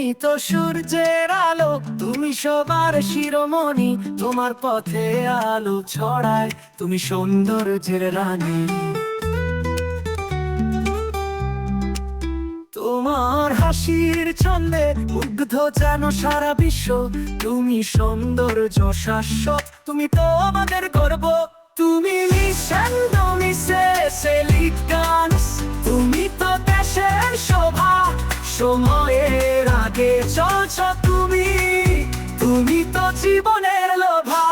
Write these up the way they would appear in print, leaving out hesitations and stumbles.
তুমি তো সূর্যের আলো, তুমি সবার শিরোমণি। তোমার পথে আলো ছড়ায়, তুমি সৌন্দর্যের রানী। তোমার হাসির ছন্দে মুগ্ধ যেন সারা বিশ্ব। তুমি সৌন্দর্য শাশ্বত, তুমি তো আমাদের গর্ব। তুমি তুমি তো দেশের শোভা। সময়ের আগে চলছ তুমি, তুমি তো জীবনের লোভা।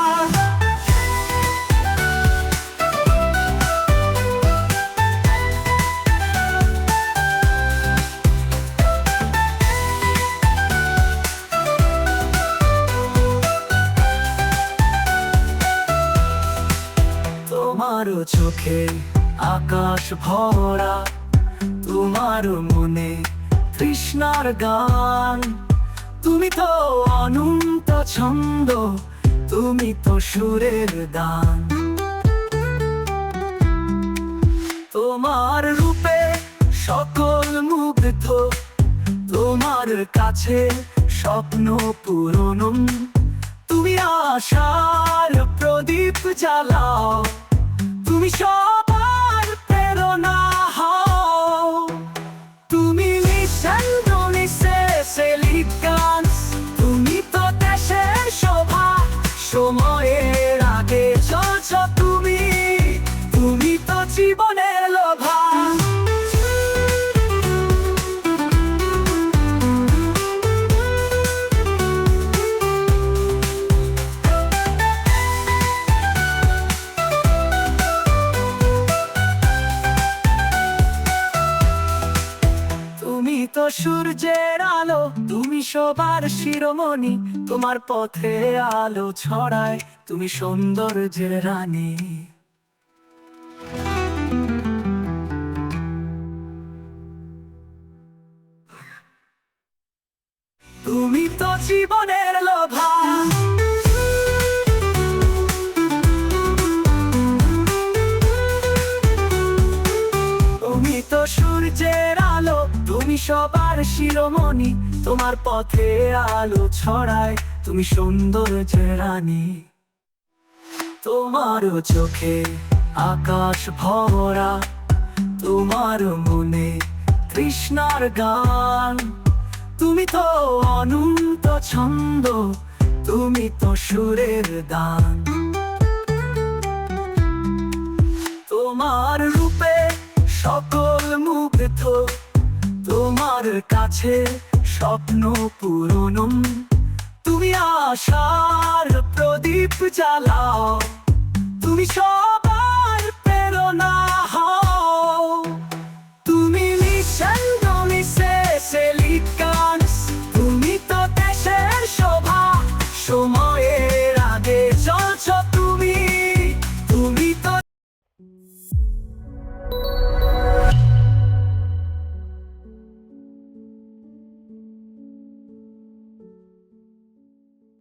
তোমার চোখে আকাশ ভরা, তোমার মনে তৃষ্ণার গান। তুমি তো অনন্ত ছন্দ, তুমি তো সুরের দান। তোমার রূপে সকল মুগ্ধ, তোমার কাছে স্বপ্ন পূরণ। তুমি আশার প্রদীপ জ্বালাও, তুমি সবার প্রেরণা হও। তুমি তুমি তো দেশের শোভা। সময়ের আগে চলছ তুমি, তুমি তো জীবনের লোভা। তুমি তো সূর্যের আলো, তুমি সবার শিরোমণি। তোমার পথে আলো ছড়ায়, তুমি সৌন্দর্যের রানী। তুমি তো জীবনের লোভা। তুমি তো সূর্যের আলো, তুমি সবার শিরোমণি। তোমার পথে আলো ছড়ায়, তুমি সৌন্দর্যের রানী। তোমার চোখে আকাশ ভরা, তোমার মনে তৃষ্ণার গান। তুমি তো অনন্ত ছন্দ, তুমি তো সুরের দান। তোমার রূপে সকল মুগ্ধ, তোমার কাছে স্বপ্ন পূরণ। তুমি আশার প্রদীপ জ্বালাও, তুমি সবার প্রেরণা হও।